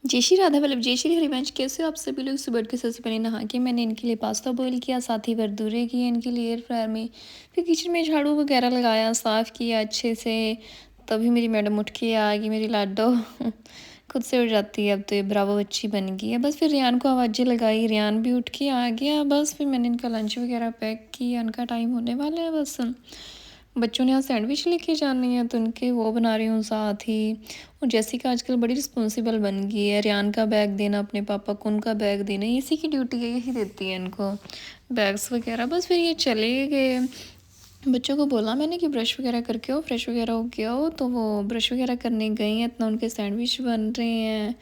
जय श्री राधा वल्लभ, जय श्री हरिवंश। कैसे हो आप सभी लोग? सुबह उठ के सबसे पहले नहा के मैंने इनके लिए पास्ता बॉईल किया, साथ ही वरदूरे किए इनके लिए एयर फ्रायर में। फिर किचन में झाड़ू वगैरह लगाया, साफ़ किया अच्छे से। तभी मेरी मैडम उठ के आ गई, मेरी लाडो खुद से उठ जाती है अब तो, ये ब्रावो बच्ची बन गई है। बस फिर रियान को आवाज़ें लगाई, रियान भी उठ के आ गया। बस फिर मैंने इनका लंच वगैरह पैक किया, इनका टाइम होने वाला है बस। बच्चों ने यहाँ सैंडविच लेके जानी है तो उनके वो बना रही हूँ साथ ही। और जैसिका आजकल बड़ी रिस्पॉन्सिबल बन गई है, रियान का बैग देना अपने पापा को, उनका बैग देना, इसी की ड्यूटी है, यही देती है इनको बैग्स वगैरह। बस फिर ये चले गए। बच्चों को बोला मैंने कि ब्रश वगैरह करके आओ, फ्रेश वगैरह हो के आओ, तो वो ब्रश वगैरह करने गई हैं। इतना उनके सैंडविच बन रहे हैं।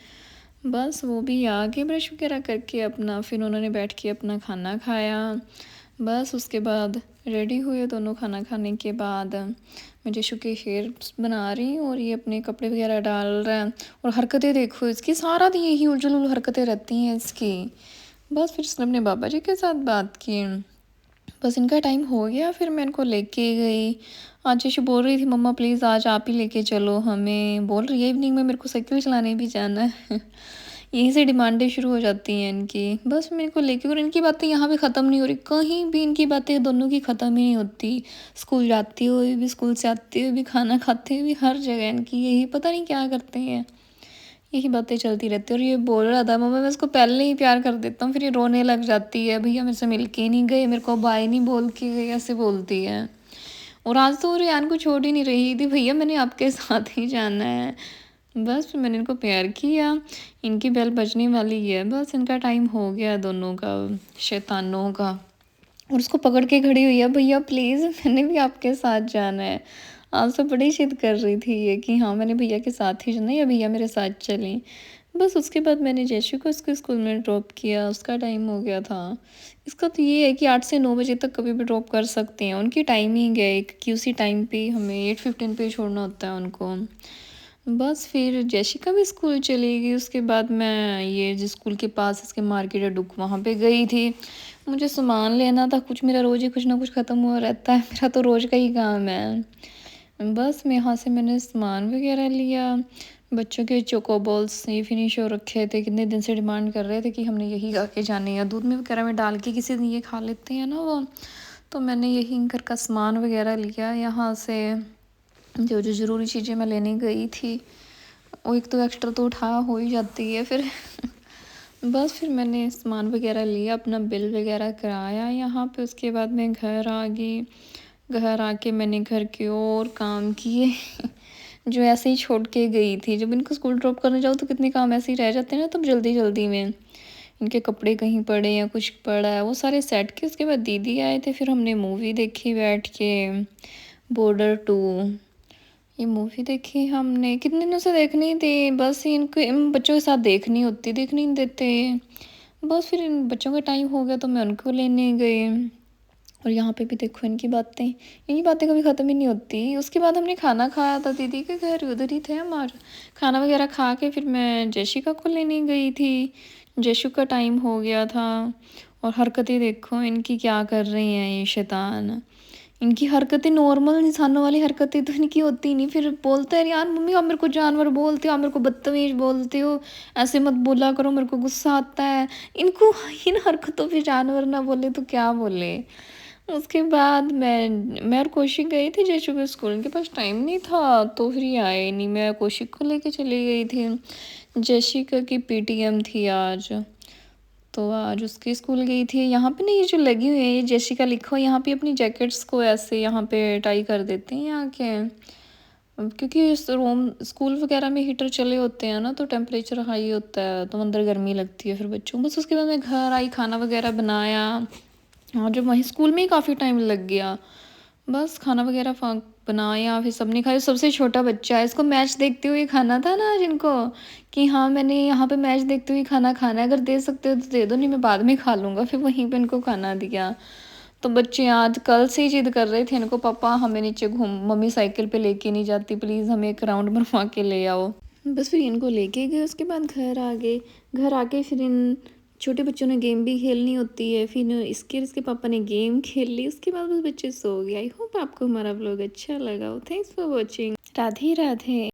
बस वो भी आ गए ब्रश वगैरह करके अपना, फिर उन्होंने बैठ के अपना खाना खाया। बस उसके बाद रेडी हुए दोनों। खाना खाने के बाद मैं जशु के हेयर्स बना रही हूँ और ये अपने कपड़े वगैरह डाल रहा है। और हरकतें देखो इसकी, सारा दिन यही उलझुल हरकतें रहती हैं इसकी। बस फिर इसने अपने बाबा जी के साथ बात की। बस इनका टाइम हो गया, फिर मैं इनको लेके गई। आज यशु बोल रही थी मम्मा प्लीज़ आज आप ही लेके चलो हमें, बोल रही है इवनिंग में मेरे को साइकिल चलाने भी जाना है यहीं से डिमांडें शुरू हो जाती हैं इनकी। बस मेरे को लेके, और इनकी बातें यहाँ पे ख़त्म नहीं हो रही, कहीं भी इनकी बातें दोनों की ख़त्म ही नहीं होती। स्कूल जाती हुई भी, स्कूल से आते हुए भी, खाना खाते हुए भी, हर जगह इनकी यही, पता नहीं क्या करते हैं, यही बातें चलती रहती है। और ये बोल रहा था मम्मा मैं इसको पहले ही प्यार कर देता हूँ, फिर ये रोने लग जाती है, भैया मेरे से मिल के नहीं गए, मेरे को बाय नहीं बोल के गए, ऐसे बोलती है। और आज तो रेहान को छोड़ ही नहीं रही थी, भैया मैंने आपके साथ ही जाना है। बस फिर मैंने इनको प्यार किया। इनकी बेल बजने वाली है, बस इनका टाइम हो गया दोनों का, शैतानों का। और उसको पकड़ के खड़ी हुई है, भैया प्लीज़ मैंने भी आपके साथ जाना है। आज तो बड़ी जिद कर रही थी ये कि हाँ मैंने भैया के साथ ही जाना है, या भैया मेरे साथ चलें। बस उसके बाद मैंने जयशु को उसके स्कूल में ड्रॉप किया, उसका टाइम हो गया था। इसका तो ये है कि 8 से 9 बजे तक कभी भी ड्रॉप कर सकते हैं, उनकी टाइमिंग है एक, कि उसी टाइम पे हमें 8:15 पे छोड़ना होता है उनको। बस फिर जयशिका भी स्कूल चली गई। उसके बाद मैं ये जिस स्कूल के पास इसके मार्केट है डुक, वहाँ पे गई थी। मुझे सामान लेना था कुछ, मेरा रोज़ ही कुछ ना कुछ ख़त्म हुआ रहता है, मेरा तो रोज़ का ही काम है। बस मैं यहाँ से मैंने सामान वगैरह लिया। बच्चों के चोको बॉल्स ये फिनिश हो रखे थे, कितने दिन से डिमांड कर रहे थे कि हमने यही खा के जाने हैं, दूध में वगैरह में डाल के किसी दिन ये खा लेते हैं ना वो। तो मैंने यही घर का सामान वगैरह लिया यहाँ से, जो जो ज़रूरी चीज़ें मैं लेने गई थी। वो एक तो एक्स्ट्रा तो उठा हो ही जाती है फिर बस फिर मैंने सामान वगैरह लिया, अपना बिल वगैरह कराया यहाँ पे। उसके बाद मैं घर आ गई। घर आके मैंने घर के और काम किए जो ऐसे ही छोड़ के गई थी। जब इनको स्कूल ड्रॉप करने जाओ तो कितने काम ऐसे ही रह जाते हैं ना, तब जल्दी जल्दी में इनके कपड़े कहीं पड़े या कुछ पड़ा है, वो सारे सेट के। उसके बाद दीदी आए थे, फिर हमने मूवी देखी बैठ के, बॉर्डर 2। ये मूवी देखी हमने, कितने दिनों से देखनी थी, बस इनको इन बच्चों के साथ देखनी होती, देखने नहीं देते। बस फिर इन बच्चों का टाइम हो गया तो मैं उनको लेने गई। और यहाँ पे भी देखो इनकी बातें कभी ख़त्म ही नहीं होती। उसके बाद हमने खाना खाया था दीदी के घर, उधर ही थे हमारे। खाना वगैरह खा के फिर मैं जयशिका को लेने गई थी। जयशु का टाइम हो गया था। और हरकतें देखो इनकी क्या कर रही हैं ये शैतान। इनकी हरकतें नॉर्मल इंसानों वाली हरकतें तो इनकी होती नहीं, फिर बोलते हैं यार मम्मी आप मेरे को जानवर बोलते हो, आप मेरे को बदतमीज बोलते हो, ऐसे मत बोला करो, मेरे को गुस्सा आता है। इनको इन हरकतों पे जानवर ना बोले तो क्या बोले। उसके बाद मैं और कौशिक गए थे जयशु के स्कूल, इनके पास टाइम नहीं था तो फिर ये आए नहीं। मैं कौशिक को लेके चली गई थी। जयशिका की पीटीएम थी आज, तो आज उसके स्कूल गई थी। यहाँ पे ना ये जो लगी हुई है ये जेसिका लिखा हुआ, यहाँ पे अपनी जैकेट्स को ऐसे यहाँ पे टाई कर देते हैं यहाँ के। क्योंकि इस रूम स्कूल वगैरह में हीटर चले होते हैं ना, तो टेम्परेचर हाई होता है तो अंदर गर्मी लगती है फिर बच्चों को। बस उसके बाद मैं घर आई, खाना वगैरह बनाया। और जब वहीं स्कूल में ही काफ़ी टाइम लग गया। बस खाना वगैरह बनाया, फिर सबने खाया। सबसे छोटा बच्चा है, इसको मैच देखते हुए खाना था ना आज इनको, कि हाँ मैंने यहाँ पे मैच देखते हुए खाना खाना है, अगर दे सकते हो तो दे दो, नहीं मैं बाद में खा लूँगा। फिर वहीं पे इनको खाना दिया। तो बच्चे आज कल से ही जिद कर रहे थे इनको, पापा हमें नीचे घूम, मम्मी साइकिल पे लेके नहीं जाती, प्लीज़ हमें एक राउंड बनवा के ले आओ। बस फिर इनको लेके गए। उसके बाद घर आ गए। घर आके फिर इन छोटे बच्चों ने गेम भी खेलनी होती है, फिर इसके पापा ने गेम खेल ली। उसके बाद बस बच्चे सो गए। आई होप आपको हमारा व्लॉग अच्छा लगा हो। Thanks for watching. Radhe Radhe.